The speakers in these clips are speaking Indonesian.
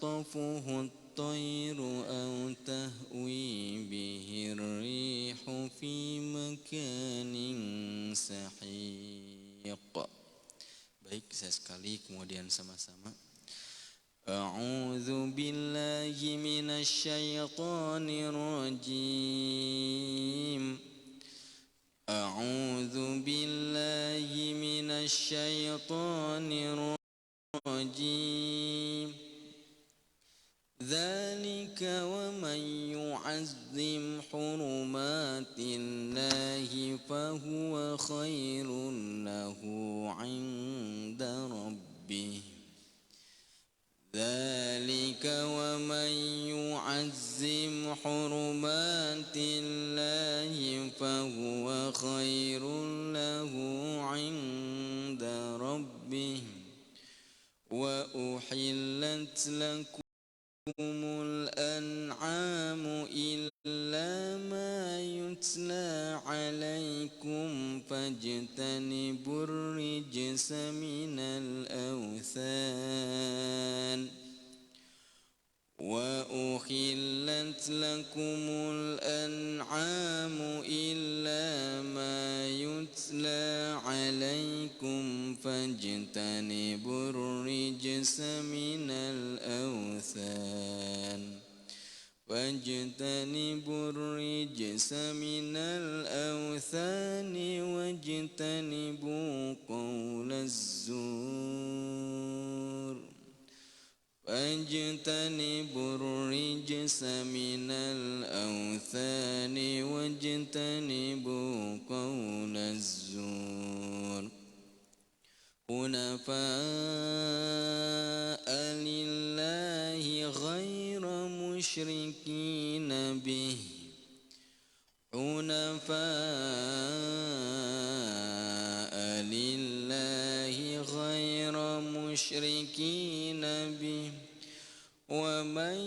فتخطفه الطير أو تهوي به الريح في مكان سحيق. Baik, saya sekali kemudian sama-sama. A'udzu billahi minasy syaithanir rajim. A'udzu billahi minasy syaithanir rajim. Dzalika wa man yu'azzim hurumatillahi fahuwa khairun lahu 'inda rabbih. Dzalika wa man yu'azzim hurumatillahi fahuwa khairun lahu 'inda rabbih. Wa uhillat lakumul an'amu illa ma yutla 'alaikum fajtanibur rijsa minal awthan. Wa uhillat lakumul an'amu illa ma yutla 'alaikum fajtanibur rijsa minal awthan. Wajtanibur rijsa minal awthani wajtanibu qawlaz zur. Wajtanibur rijsa minal awthani wajtanibu qawlaz zur. Hunafa'a lillahi ghaira musyrikina bih. Hunafa'a lillahi ghaira musyrikina bih. Wa man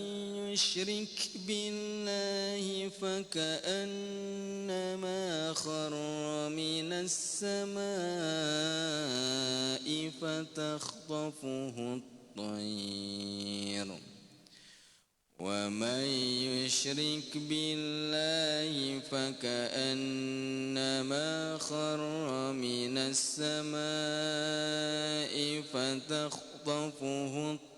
yushrik billahi faka'annama kharra minas samaa'i fatakhtafuhu at-tayr. Wa man yushrik billahi faka'annama kharra minas samaa'i fatakhtafuhu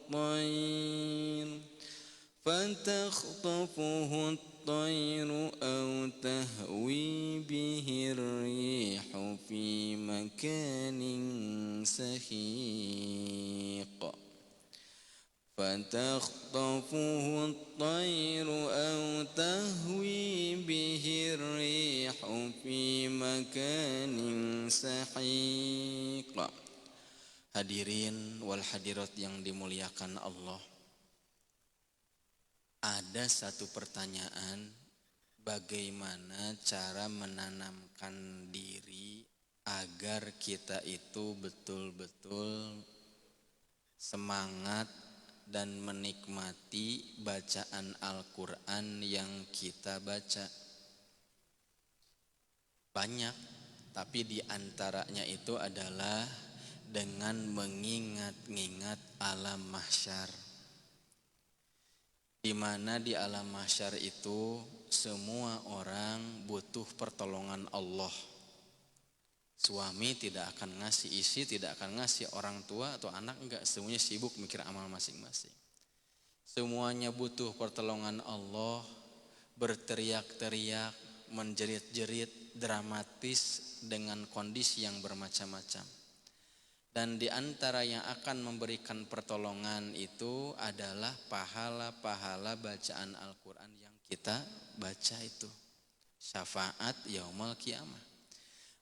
الطير أو تهوي به الريح في مكان سحيق. فتخطفه الطير أو تهوي به الريح في مكان سحيق. Hadirin wal hadirat yang dimuliakan Allah, ada satu pertanyaan, bagaimana cara menanamkan diri agar kita itu betul-betul semangat dan menikmati bacaan Al-Quran yang kita baca. Banyak, tapi diantaranya itu adalah dengan mengingat-ingat alam mahsyar, di mana di alam mahsyar itu semua orang butuh pertolongan Allah. Suami tidak akan ngasih istri, tidak akan ngasih orang tua atau anak, enggak, semuanya sibuk mikir amal masing-masing. Semuanya butuh pertolongan Allah, berteriak-teriak, menjerit-jerit, dramatis dengan kondisi yang bermacam-macam. Dan di antara yang akan memberikan pertolongan itu adalah pahala-pahala bacaan Al-Quran yang kita baca itu. Syafaat yaumul qiyamah.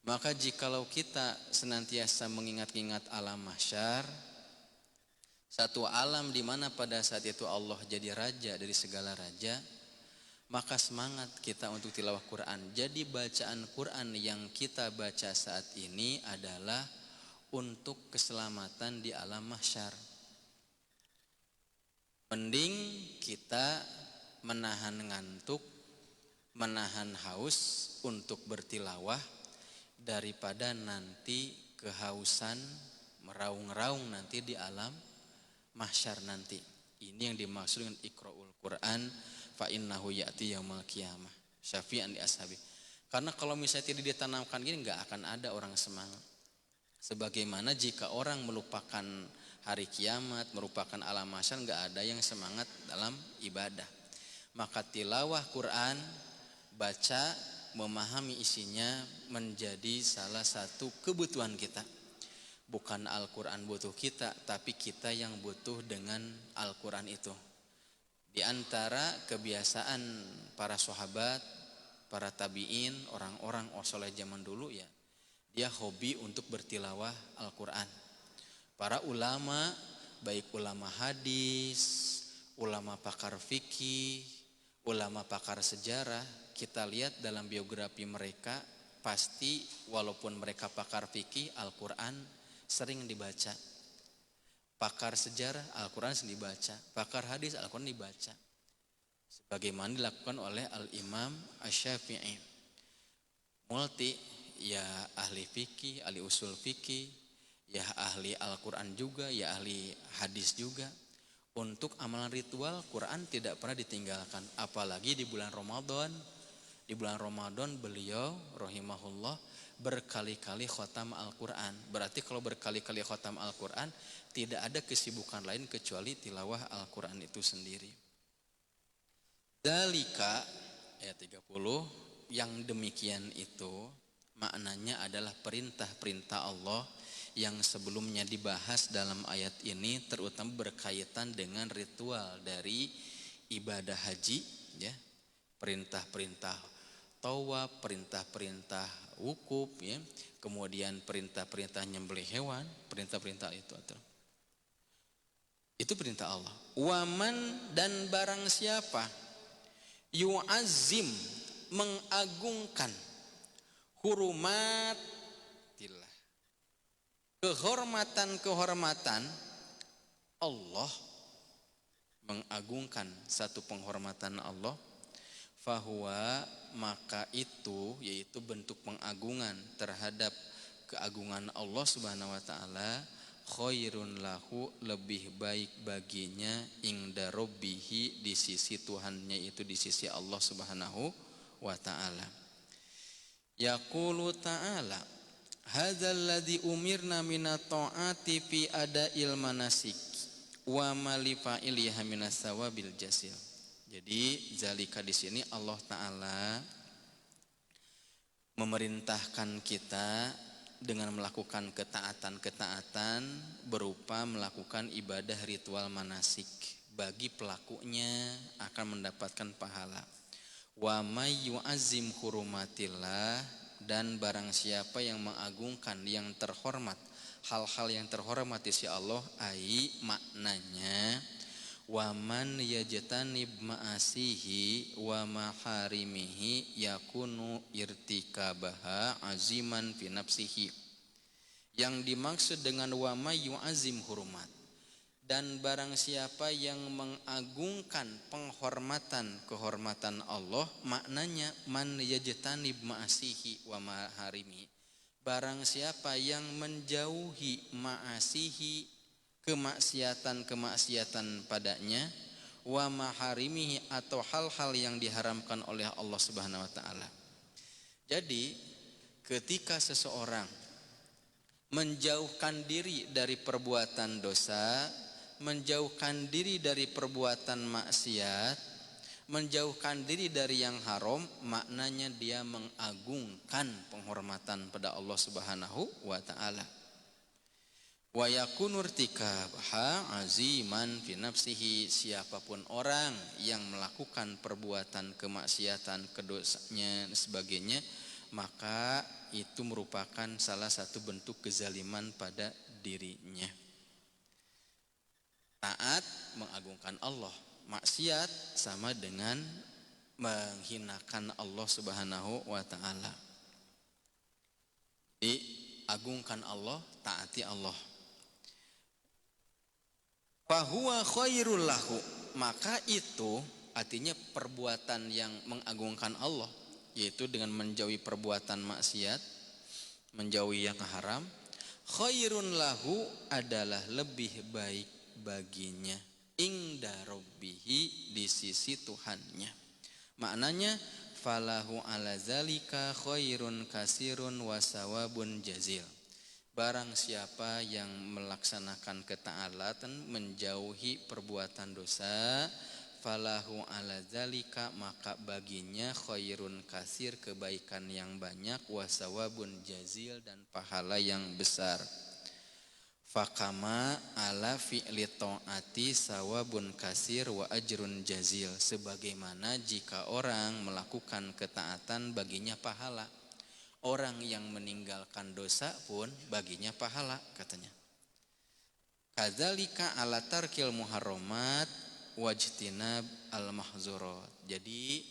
Maka jikalau kita senantiasa mengingat-ingat alam mahsyar, satu alam di mana pada saat itu Allah jadi raja dari segala raja, maka semangat kita untuk tilawah Quran. Jadi bacaan Quran yang kita baca saat ini adalah untuk keselamatan di alam mahsyar. Mending kita menahan ngantuk, menahan haus untuk bertilawah daripada nanti kehausan meraung-raung nanti di alam mahsyar nanti. Ini yang dimaksud dengan iqra'ul Quran fa innahu ya'ti yaumil qiyamah syafi'an li ashabi. Karena kalau misalnya tidak ditanamkan gini nggak akan ada orang semangat. Sebagaimana jika orang melupakan hari kiamat, merupakan alam mahsyar, nggak ada yang semangat dalam ibadah. Maka tilawah Quran, baca, memahami isinya menjadi salah satu kebutuhan kita. Bukan Al-Quran butuh kita, tapi kita yang butuh dengan Al-Quran itu. Di antara kebiasaan para sahabat, para tabi'in, orang-orang soleh zaman dulu ya, dia hobi untuk bertilawah Al-Quran. Para ulama, baik ulama hadis, ulama pakar fikih, ulama pakar sejarah, kita lihat dalam biografi mereka, pasti walaupun mereka pakar fikih, Al-Quran sering dibaca. Pakar sejarah, Al-Quran sering dibaca. Pakar hadis, Al-Quran dibaca. Sebagaimana dilakukan oleh Al-Imam Asy-Syafi'i. Multi, ya ahli fikih, ahli usul fikih, ya ahli Al-Quran juga, ya ahli hadis juga. Untuk amalan ritual, Quran tidak pernah ditinggalkan. Apalagi di bulan Ramadan. Di bulan Ramadan beliau rahimahullah berkali-kali khatam Al-Quran. Berarti kalau berkali-kali khatam Al-Quran, tidak ada kesibukan lain kecuali tilawah Al-Quran itu sendiri. Dalika ayat 30, yang demikian itu maknanya adalah perintah-perintah Allah yang sebelumnya dibahas dalam ayat ini, terutama berkaitan dengan ritual dari ibadah haji, ya, perintah-perintah tawaf, perintah-perintah wukuf, ya, kemudian perintah-perintah nyembelih hewan, perintah-perintah itu perintah Allah. Waman, dan barang siapa yu'azzim, mengagungkan hurumatillah, kehormatan-kehormatan Allah, mengagungkan satu penghormatan Allah, fahuwa, maka itu yaitu bentuk pengagungan terhadap keagungan Allah Subhanahu wa taala, khairun lahu, lebih baik baginya, inda rabbihi, di sisi Tuhannya, itu di sisi Allah Subhanahu wa taala. Yaqulu ta'ala, hadzal ladzi umirna minat ta'ati fi ada'il manasik wa ma li fa'iliha minas sawabil jasil. Jadi zalika di sini Allah Ta'ala memerintahkan kita dengan melakukan ketaatan-ketaatan berupa melakukan ibadah ritual manasik. Bagi pelakunya akan mendapatkan pahala. Wa may yu'azzim hurumatillah, dan barang siapa yang mengagungkan, yang terhormat, hal-hal yang terhormat di sisi Allah, ai maknanya waman yajtanib ma'asihi wa maharimihi yakunu irtikabaha aziman fi nafsihi. Yang dimaksud dengan wa may yu'azzim hurumat, dan barang siapa yang mengagungkan kehormatan Allah, maknanya man yajtanib ma'asihi wa maharimihi, barang siapa yang menjauhi ma'asihi, kemaksiatan padanya, wa maharimihi, atau hal-hal yang diharamkan oleh Allah Subhanahu wa taala. Jadi ketika seseorang menjauhkan diri dari perbuatan dosa, menjauhkan diri dari perbuatan maksiat, menjauhkan diri dari yang haram, maknanya dia mengagungkan penghormatan pada Allah Subhanahu wa taala. Wa yakunu irtikabaha aziman fi nafsihi, siapapun orang yang melakukan perbuatan kemaksiatan, kedosanya dan sebagainya, maka itu merupakan salah satu bentuk kezaliman pada dirinya. Taat mengagungkan Allah, maksiat sama dengan menghinakan Allah Subhanahu wa taala. Diagungkan Allah, taati Allah. Fahuwa khairul lahu, maka itu artinya perbuatan yang mengagungkan Allah, yaitu dengan menjauhi perbuatan maksiat, menjauhi yang haram. Khairun lahu adalah lebih baik baginya, ingda rabbihi, di sisi Tuhannya. Maknanya falahu ala zalika khairun kasirun wasawabun jazil. Barang siapa yang melaksanakan ketaatan, menjauhi perbuatan dosa, falahu ala zalika, maka baginya khairun kasir, kebaikan yang banyak, wasawabun jazil, dan pahala yang besar. Fakama ala fi'li ta'ati sawabun kasir wa ajrun jazil. Sebagaimana jika orang melakukan ketaatan baginya pahala, orang yang meninggalkan dosa pun baginya pahala, katanya. Kadzalika ala tarkil muharramat wajtinab al mahzurat. Jadi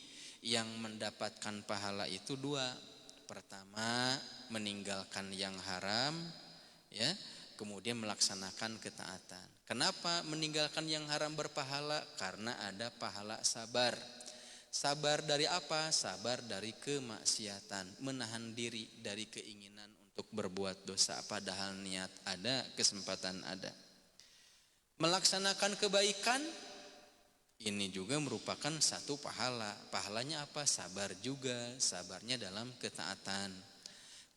yang mendapatkan pahala itu dua. Pertama, meninggalkan yang haram, ya, kemudian melaksanakan ketaatan. Kenapa meninggalkan yang haram berpahala? Karena ada pahala sabar. Sabar dari apa? Sabar dari kemaksiatan, menahan diri dari keinginan untuk berbuat dosa, padahal niat ada, kesempatan ada. Melaksanakan kebaikan, ini juga merupakan satu pahala. Pahalanya apa? Sabar juga, sabarnya dalam ketaatan.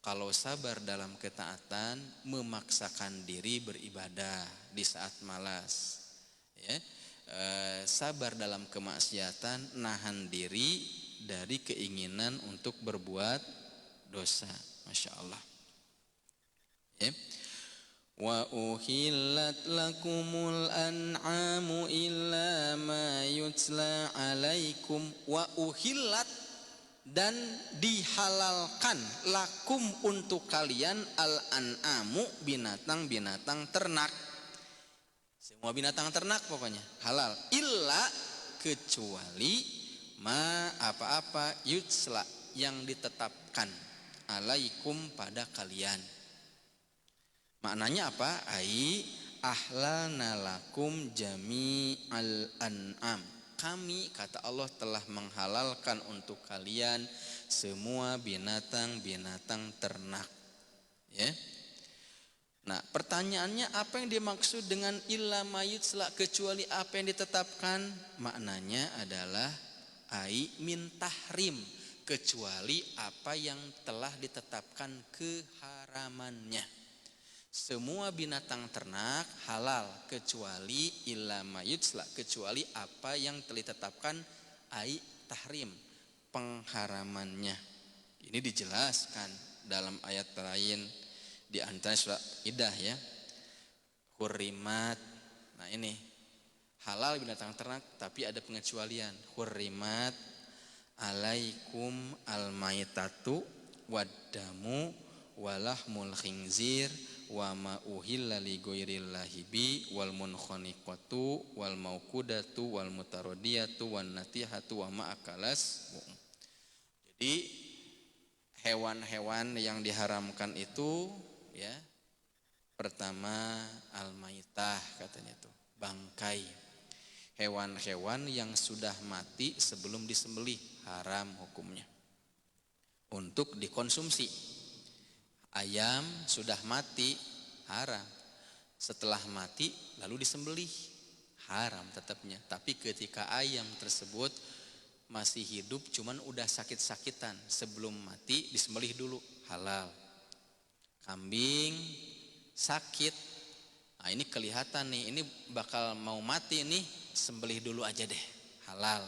Kalau sabar dalam ketaatan, memaksakan diri beribadah di saat malas, ya. Sabar dalam kemaksiatan, nahan diri dari keinginan untuk berbuat dosa. Masya Allah, ya. Wa uhillat lakumul an'amu illa ma yutla alaikum. Wa uhillat, dan dihalalkan, lakum untuk kalian, al an'amu, binatang-binatang ternak. Semua binatang ternak pokoknya halal, illa, kecuali ma, apa-apa, yutsla, yang ditetapkan, alaikum, pada kalian. Maknanya apa? Ai ahlalna lakum jami'al an'am. Kami, kata Allah, telah menghalalkan untuk kalian semua binatang-binatang ternak, ya. Nah, pertanyaannya, apa yang dimaksud dengan illa mayutsla, kecuali apa yang ditetapkan? Maknanya adalah ai min tahrim, kecuali apa yang telah ditetapkan keharamannya. Semua binatang ternak halal, kecuali illa mayutsla, kecuali apa yang telah ditetapkan ai tahrim, pengharamannya. Ini dijelaskan dalam ayat lain, di antara surat Idah, ya. Hurrimat. Nah, ini halal binatang ternak, tapi ada pengecualian. Hurrimat alaikum almaitatu waddamu walahmul khinzir wa ma uhilla li ghairillahi bi wal munkhaniqatu wal mauqudatu wal mutaradiyatu wan natihatu wa ma akalas. Jadi hewan-hewan yang diharamkan itu, ya, pertama al-maitah, katanya itu bangkai. Hewan-hewan yang sudah mati sebelum disembelih, haram hukumnya untuk dikonsumsi. Ayam sudah mati, haram. Setelah mati lalu disembelih, haram tetapnya. Tapi ketika ayam tersebut masih hidup, cuman udah sakit-sakitan, sebelum mati disembelih dulu, halal. Kambing sakit, nah ini kelihatan nih, ini bakal mau mati nih, sembelih dulu aja deh, halal.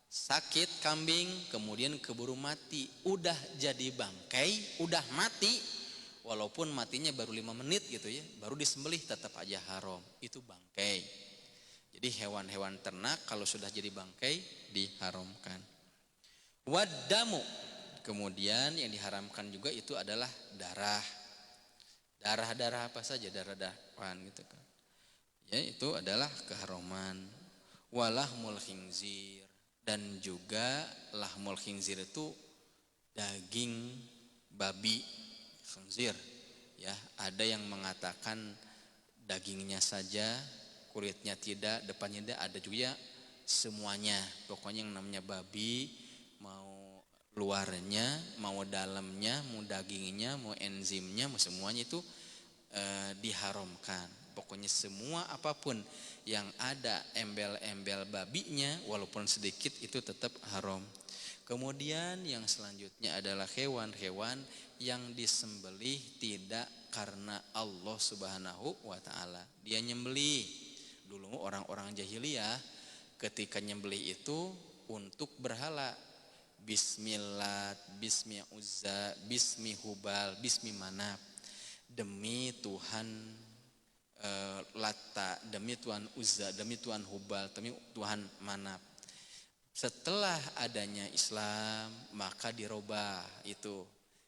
Sakit kambing, kemudian keburu mati, udah jadi bangkai, udah mati, walaupun matinya baru 5 menit gitu ya, baru disembelih, tetap aja haram, itu bangkai. Jadi hewan-hewan ternak kalau sudah jadi bangkai diharamkan. Waddamu, kemudian yang diharamkan juga itu adalah darah. Darah-darah apa saja, darah-darah gitu kan. Ya, itu adalah keharaman. Walahmul khinzir, dan juga lahmul khinzir itu daging babi khinzir, ya. Ada yang mengatakan dagingnya saja, kulitnya tidak, depannya tidak. Ada juga semuanya, pokoknya yang namanya babi, mau luarnya, mau dalamnya, mau dagingnya, mau enzimnya, mau semuanya itu diharamkan. Pokoknya semua apapun yang ada embel-embel babinya walaupun sedikit itu tetap haram. Kemudian yang selanjutnya adalah hewan-hewan yang disembelih tidak karena Allah Subhanahu wa taala. Dia nyembelih. Dulu orang-orang jahiliyah ketika nyembelih itu untuk berhala. Bismillah, Bismi Uzza, Bismi Hubal, Bismi Manaf. Demi Tuhan Lata, demi Tuhan Uzza, demi Tuhan Hubal, demi Tuhan Manaf. Setelah adanya Islam maka dirubah itu.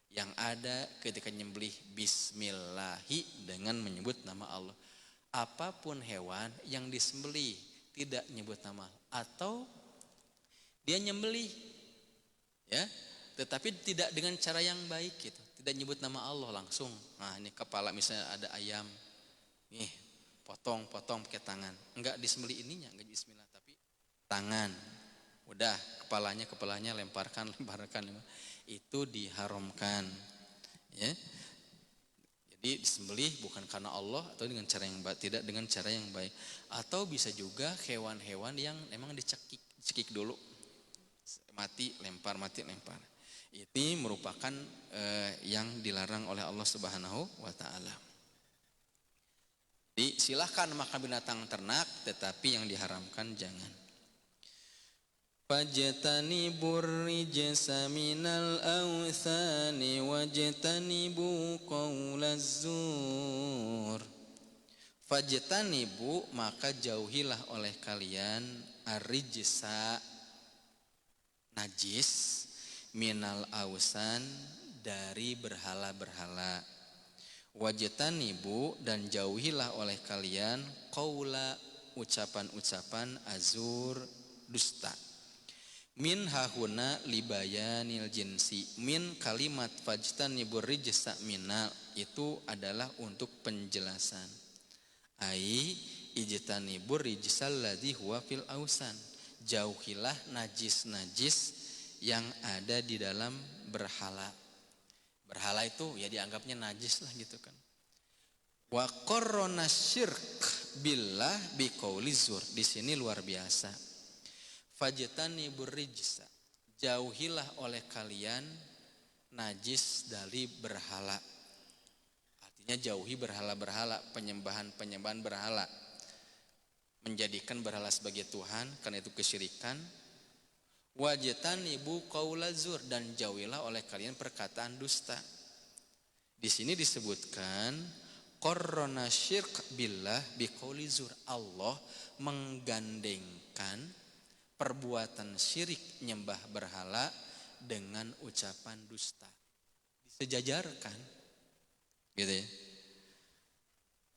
Yang ada ketika nyembelih Bismillahi dengan menyebut nama Allah. Apapun hewan yang disembelih tidak nyebut nama atau dia nyembelih ya, tetapi tidak dengan cara yang baik gitu. Tidak nyebut nama Allah langsung. Nah, ini kepala misalnya ada ayam. Nih, potong pakai tangan. Enggak disembelih ininya, enggak bismillah tapi tangan. Udah, kepalanya lemparkan. Itu diharamkan. Ya. Jadi disembelih bukan karena Allah atau dengan cara yang baik, tidak dengan cara yang baik. Atau bisa juga hewan-hewan yang memang dicekik dulu. Mati lempar. Ini merupakan yang dilarang oleh Allah Subhanahu wa taala. Jadi silahkan makan binatang ternak tetapi yang diharamkan jangan. Fajtanibur rijsa minal awthani wajtanibu qaulaz zur. Fajtanibu maka jauhilah oleh kalian ar-rijsa najis minal ausan dari berhala-berhala. Wajtanibu dan jauhilah oleh kalian qaula ucapan-ucapan azur dusta. Min hahuna libayanil jinsi. Min kalimat fajtanibur rijsa minal itu adalah untuk penjelasan. Ai ijtanibur rijsal ladzi huwa fil ausan. Jauhilah najis-najis yang ada di dalam berhala. Berhala itu ya dianggapnya najis lah gitu kan. Wa qarrona syirk billah biqauli zur. Di sini luar biasa. Fajtanibur rijsa. Jauhilah oleh kalian najis dari berhala. Artinya jauhi berhala-berhala, penyembahan berhala. Menjadikan berhala sebagai Tuhan, karena itu kesyirikan. Wajtanibu qaula zur dan jauhilah oleh kalian perkataan dusta. Di sini disebutkan qarrona syirk billah biqauli zur. Allah menggandengkan perbuatan syirik nyembah berhala dengan ucapan dusta. Disejajarkan. Gitu ya.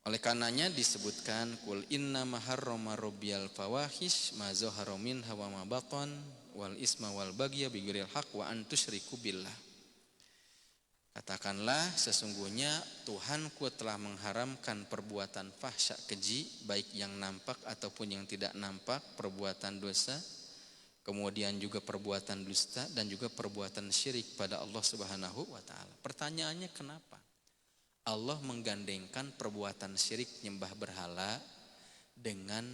Oleh karenanya disebutkan kul inna maharrama rabbiyal fawahish ma zahara minha wa ma batan wal isma wal bagya bighairil haq wa an tusyriku billah. Katakanlah sesungguhnya Tuhanku telah mengharamkan perbuatan fahsya keji baik yang nampak ataupun yang tidak nampak, perbuatan dosa, kemudian juga perbuatan dusta dan juga perbuatan syirik pada Allah Subhanahu wa taala. Pertanyaannya kenapa Allah menggandengkan perbuatan syirik nyembah berhala dengan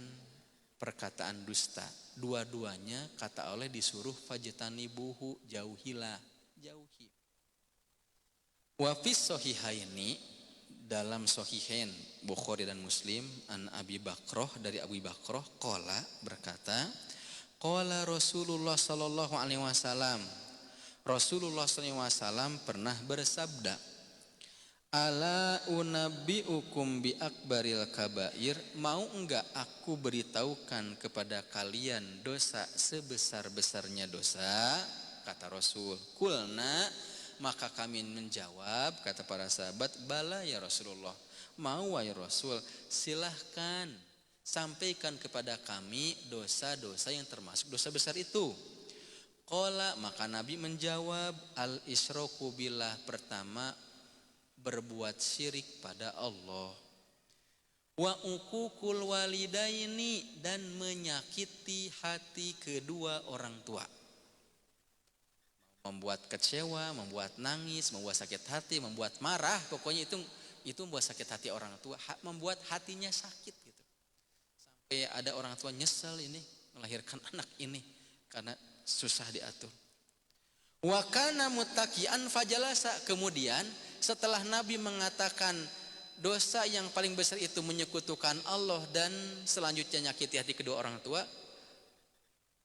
perkataan dusta? Dua-duanya kata Allah disuruh fajtanibuhu, jauhilah, jauhi. Wa fis sahihaini, dalam sahihain Bukhari dan Muslim, an Abi Bakrah, dari Abu Bakrah qala berkata, qala Rasulullah sallallahu alaihi wasallam, Rasulullah sallallahu alaihi wasallam pernah bersabda, ala unabbiukum bi akbaril kabair, mau enggak aku beritahukan kepada kalian dosa sebesar-besarnya dosa? Kata Rasul. Kulna, maka kami menjawab, kata para sahabat, bala ya Rasulullah, mau ya Rasul, silahkan sampaikan kepada kami dosa-dosa yang termasuk dosa besar itu. Qala, maka Nabi menjawab, al isyraku billah, pertama berbuat syirik pada Allah. Wa uququl walidaini, dan menyakiti hati kedua orang tua. Membuat kecewa, membuat nangis, membuat sakit hati, membuat marah, pokoknya itu itu membuat sakit hati orang tua, membuat hatinya sakit gitu. Sampai ada orang tua nyesel ini melahirkan anak ini karena susah diatur. Wa kana muttaqian fajalasa, kemudian setelah Nabi mengatakan dosa yang paling besar itu menyekutukan Allah dan selanjutnya nyakiti hati kedua orang tua,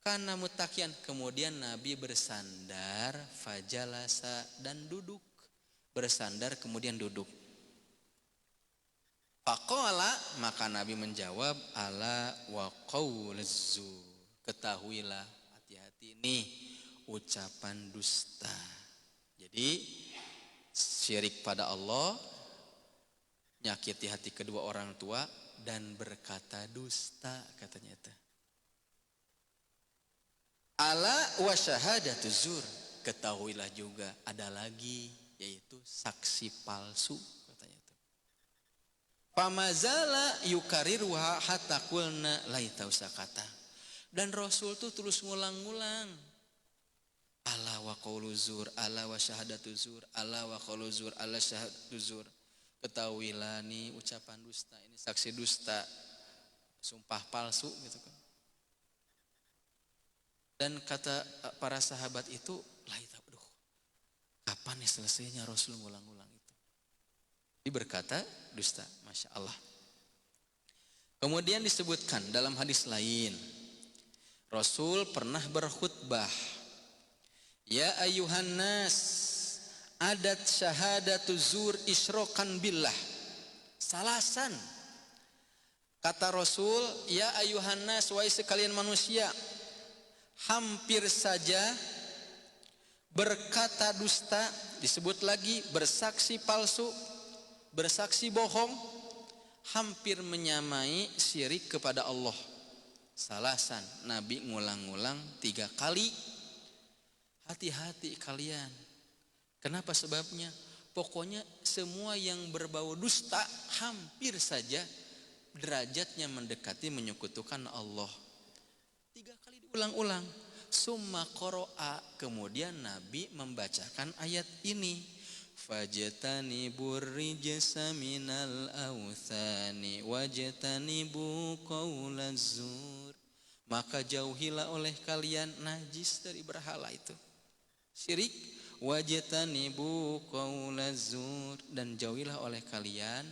karena mutakian, kemudian Nabi bersandar, fajalasa, dan duduk. Bersandar kemudian duduk. Faqala, maka Nabi menjawab, ala wa qauluz zur, ketahuilah, hati-hati nih ucapan dusta. Jadi syirik pada Allah, nyakiti hati kedua orang tua, dan berkata dusta, katanya itu. Ala wa syahadatu zur, ketahuilah juga ada lagi, yaitu saksi palsu, katanya itu. Famazala yukariruha hatta qulna laita usakata. Dan Rasul tuh terus ngulang-ngulang. Ala wa qaulu zur, ala wa syahadatu zur, ala wa qaulu zur, ala syahadatu zur. Ketahuilah nih ucapan dusta, ini saksi dusta, sumpah palsu gitu kan. Dan kata para sahabat itu, kapan nih selesainya Rasul ngulang-ngulang itu? Dia berkata dusta, Masya Allah. Kemudian disebutkan dalam hadis lain, Rasul pernah berkhutbah, ya ayuhan nas, adat syahadatu zur isrokan billah, salasan. Kata Rasul, ya ayuhan nas, wahai sekalian manusia, hampir saja berkata dusta, disebut lagi bersaksi palsu, bersaksi bohong, hampir menyamai syirik kepada Allah. Salasan, Nabi ngulang-ngulang 3 kali. Hati-hati kalian. Kenapa sebabnya? Pokoknya semua yang berbau dusta hampir saja derajatnya mendekati menyekutukan Allah. 3 kali diulang-ulang. Summa qoro'a, kemudian Nabi membacakan ayat ini, fajtanibur rijsa minal awthani wajtanibu qaulaz zur, maka jauhilah oleh kalian najis dari berhala itu, syirik, wajtanibu qaulaz zur, dan jauhilah oleh kalian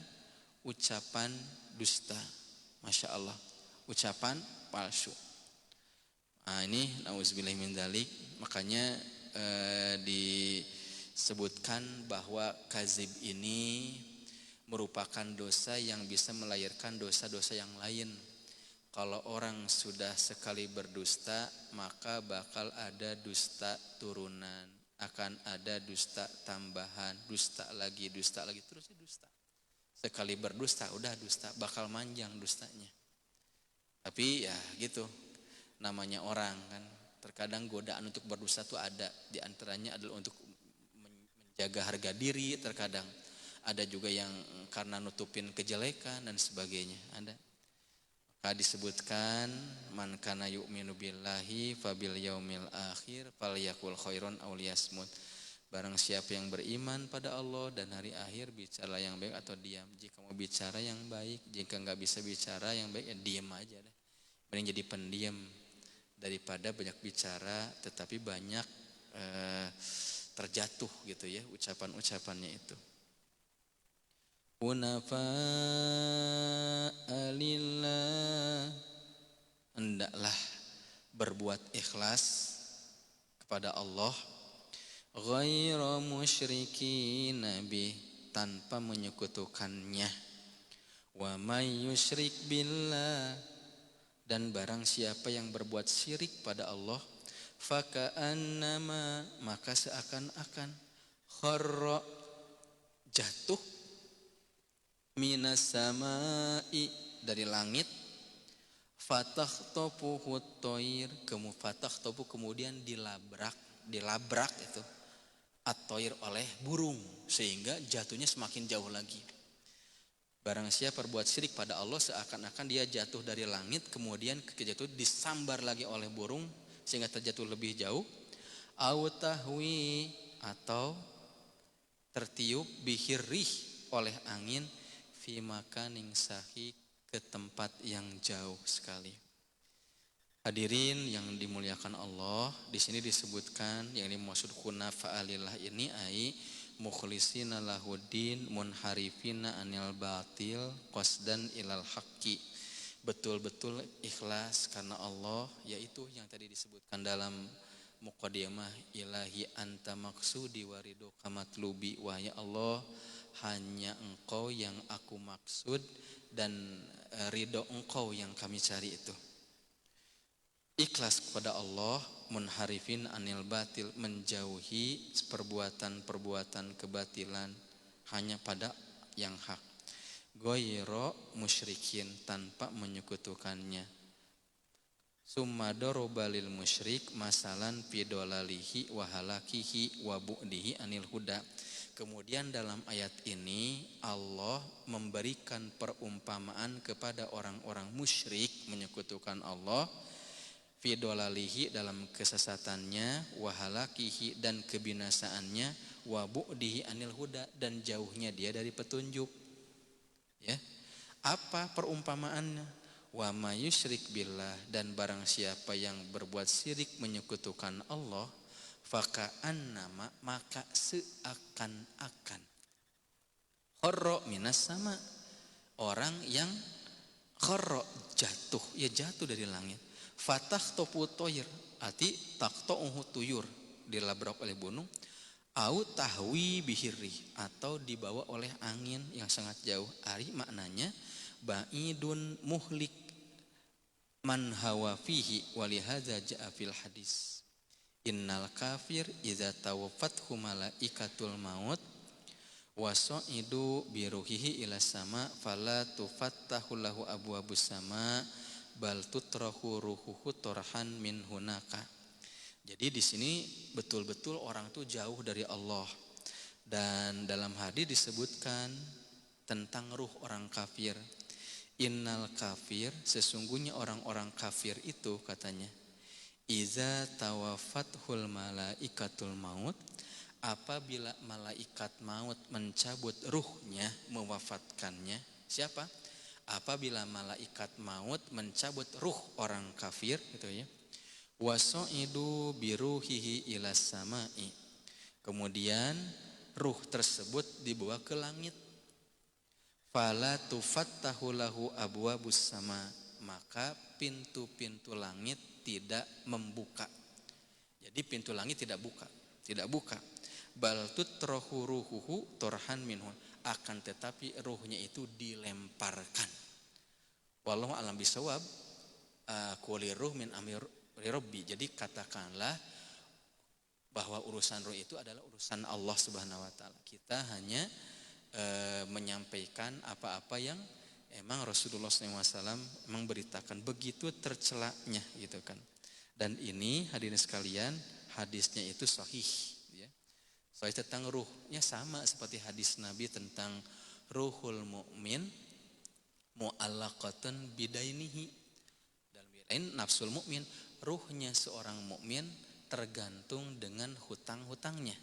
ucapan dusta. Masya Allah, ucapan palsu. Nah, ini nauzubillahi min dzalik. Makanya disebutkan bahwa kazib ini merupakan dosa yang bisa melahirkan dosa-dosa yang lain. Kalau orang sudah sekali berdusta, maka bakal ada dusta turunan, akan ada dusta tambahan, dusta lagi, terus dusta. Sekali berdusta udah dusta, bakal manjang dustanya. Tapi ya gitu, namanya orang kan, terkadang godaan untuk berdusta itu ada, di antaranya adalah untuk menjaga harga diri, terkadang ada juga yang karena nutupin kejelekan dan sebagainya, ada. Maka disebutkan, man kana yu'minu billahi fabil yaumil akhir falyakul khairon aw liyasmut. Barang siapa yang beriman pada Allah dan hari akhir, bicara yang baik atau diam. Jika mau bicara yang baik, jika enggak bisa bicara yang baik, ya diam aja deh. Mending jadi pendiam daripada banyak bicara tetapi banyak terjatuh gitu ya ucapan-ucapannya itu. Hunafa alillah, hendaklah berbuat ikhlas kepada Allah, ghairu musyrikin nabi, tanpa menyekutukannya. Wa may yusyrik billah, dan barang siapa yang berbuat syirik pada Allah, faka'annama, maka seakan-akan kharra, jatuh, minas samai, dari langit, fatakhtopuhu toir, kemudian dilabrak itu at-toir oleh burung, sehingga jatuhnya semakin jauh lagi. Barang siapa berbuat syirik pada Allah, seakan-akan dia jatuh dari langit, kemudian kejatuhan disambar lagi oleh burung sehingga terjatuh lebih jauh. Au tahwi, atau tertiup bihirrih oleh angin fi makanin sahik, ke tempat yang jauh sekali. Hadirin yang dimuliakan Allah, di sini disebutkan yang dimaksud hunafa lillah ini ai mukhlisina lahuddin munharifina anil batil qasdan ilal haqqi. Betul-betul ikhlas karena Allah, yaitu yang tadi disebutkan dalam muqaddimah, ilahi anta maksudi waridu kamatlubi, wahai Allah hanya engkau yang aku maksud dan ridho engkau yang kami cari itu. Ikhlas kepada Allah, munharifin anil batil, menjauhi perbuatan-perbuatan kebatilan, hanya pada yang hak. Goyro musyrikin, tanpa menyekutukannya. Summa doroba lil musyrik masalan fidolalihi wahalakihi wabu'dihi anil huda. Kemudian dalam ayat ini Allah memberikan perumpamaan kepada orang-orang musyrik menyekutukan Allah, fidolalihi dalam kesesatannya, wahalakihi dan kebinasaannya, wabu'dihi anil huda dan jauhnya dia dari petunjuk. Ya, apa perumpamaannya? Wa may yusyrik billah, dan barang siapa yang berbuat syirik menyekutukan Allah, faka'annama, maka seakan-akan kharra minas sama, orang yang kharra jatuh, ya jatuh dari langit. Fatah topu toir, arti takto'uhu tuyur, dilabrak oleh burung, au tahwi bihirri, atau dibawa oleh angin yang sangat jauh. Ari maknanya ba'idun muhlik man hawa fihi, walihadza ja'a fil hadis innal kafir idza tawaffathu malaikatul maut wasa'idu biruhihi ila sama fala tufattahu lahu abwabus sama bal tutrahu ruhuhu torhan min hunaka. Jadi di sini betul-betul orang itu jauh dari Allah. Dan dalam hadis disebutkan tentang ruh orang kafir. Innal kafir, sesungguhnya orang-orang kafir itu katanya, iza tawafathul malaikatul maut, apabila malaikat maut mencabut ruhnya, mewafatkannya. Siapa? Apabila malaikat maut mencabut ruh orang kafir gitu ya. Waso'idu biruhihi ilas sama'i, kemudian ruh tersebut dibawa ke langit. Fala tufattahu lahu abwabus sama, maka pintu-pintu langit tidak membuka. Jadi pintu langit tidak buka. Bal tutrahu ruhuhu torhan minhu, akan tetapi ruhnya itu dilemparkan. Wallahu a'lam bisawab. Quli ruh min amri Rabbi. Jadi katakanlah bahwa urusan ruh itu adalah urusan Allah Subhanahu wa taala. Kita hanya menyampaikan apa-apa yang emang Rasulullah SAW memberitakan, begitu tercelaknya gitu kan. Dan ini hadirin sekalian, hadisnya itu sahih ya. Sahih tentang ruhnya sama seperti hadis Nabi tentang ruhul mukmin mu'allaqatun bidainihi. Dalam lain nafsul mukmin, ruhnya seorang mukmin tergantung dengan hutang-hutangnya,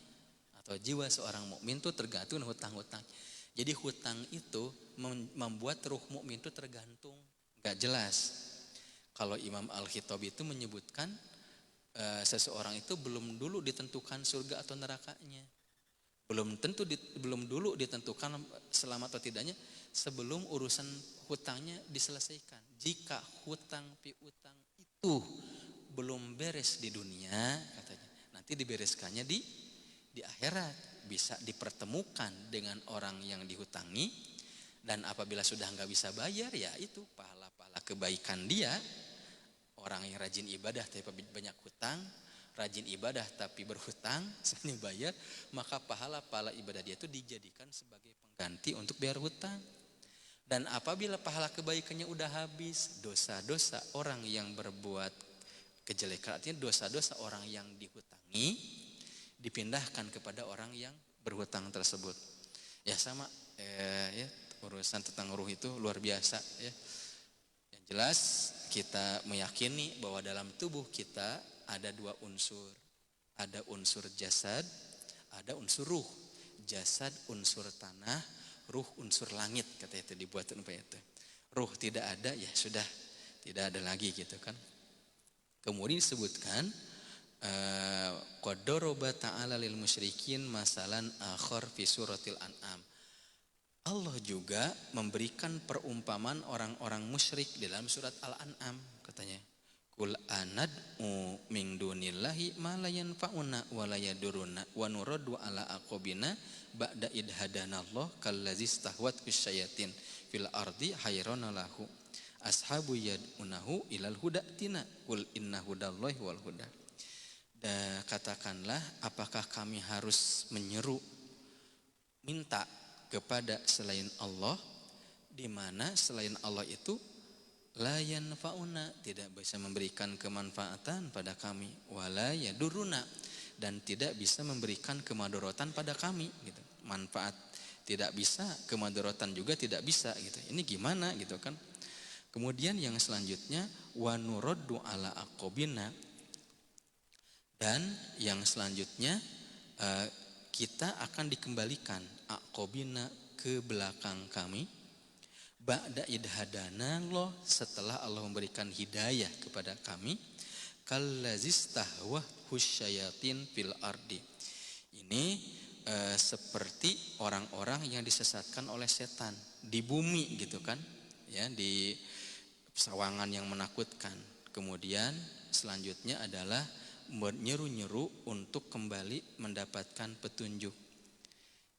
atau jiwa seorang mukmin itu tergantung hutang-hutang. Jadi hutang itu membuat ruh mukmin itu tergantung, enggak jelas. Kalau Imam Al-Khattabi itu menyebutkan seseorang itu belum dulu ditentukan surga atau nerakanya. Belum dulu ditentukan selamat atau tidaknya sebelum urusan hutangnya diselesaikan. Jika hutang piutang itu belum beres di dunia katanya, nanti dibereskannya di akhirat, bisa dipertemukan dengan orang yang dihutangi, dan apabila sudah nggak bisa bayar, ya itu pahala-pahala kebaikan dia. Orang yang rajin ibadah tapi banyak hutang, rajin ibadah tapi berhutang, sering bayar, maka pahala-pahala ibadah dia itu dijadikan sebagai pengganti untuk bayar hutang. Dan apabila pahala kebaikannya udah habis, dosa-dosa orang yang berbuat kejelekan, artinya dosa-dosa orang yang dihutangi, dipindahkan kepada orang yang berhutang tersebut. Ya sama ya, urusan tentang ruh itu luar biasa ya. Yang jelas kita meyakini bahwa dalam tubuh kita ada dua unsur. Ada unsur jasad, ada unsur ruh. Jasad unsur tanah, ruh unsur langit kata itu dibuatkan apa itu. Ruh tidak ada ya sudah tidak ada lagi gitu kan. Kemudian disebutkan qad daraba ta'ala lil musyrikin masalan akhar fi suratil an'am. Allah juga memberikan perumpamaan orang-orang musyrik dalam surat Al-An'am katanya. Qul anad'u min dunillahi ma la yanfa'una wa la yaduruna wa nuraddu ala aqabina ba'da id hadanallah kallazi stahwat fisyayatin fil ardi hayrana lahu ashabu yad'unahu ilal huda tina qul inna hudallahi wal huda. Dan katakanlah apakah kami harus menyeru minta kepada selain Allah di mana selain Allah itu la yanfa'una tidak bisa memberikan kemanfaatan pada kami wala yaduruna dan tidak bisa memberikan kemadharatan pada kami gitu. Manfaat tidak bisa, kemadharatan juga tidak bisa gitu. Ini gimana gitu kan? Kemudian yang selanjutnya wa nuraddu ala aqabina dan yang selanjutnya kita akan dikembalikan aqabina ke belakang kami ba'da idhadana Allah setelah Allah memberikan hidayah kepada kami kallazis tahwah husyayatin fil ardi. Ini seperti orang-orang yang disesatkan oleh setan di bumi gitu kan ya, di sawangan yang menakutkan. Kemudian selanjutnya adalah menyeru-nyeru untuk kembali mendapatkan petunjuk.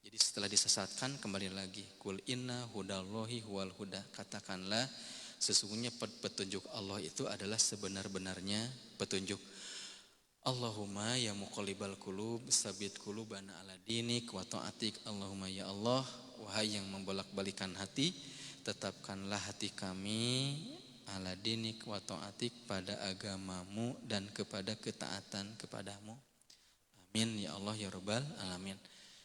Jadi setelah disesatkan kembali lagi. Qul inna hudallahi huwal huda. Katakanlah sesungguhnya petunjuk Allah itu adalah sebenar-benarnya petunjuk. Allahumma ya muqallibal qulub sabit qulubana ala dinik wa ta'atik. Allahumma ya Allah, wahai yang membolak-balikan hati, tetapkanlah hati kami ala dinik wa ta'atik pada agamamu dan kepada ketaatan kepadamu. Amin ya Allah ya rabbal alamin.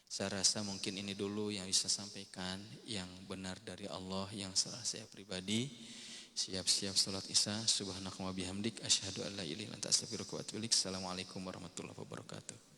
Saya rasa mungkin ini dulu yang bisa sampaikan yang benar dari Allah, yang salah saya pribadi. Siap-siap salat Isya. Subhanakallahumma bihamdik asyhadu an la ilaha illa anta astaghfiruka wa atubu ilaik. Assalamualaikum warahmatullahi wabarakatuh.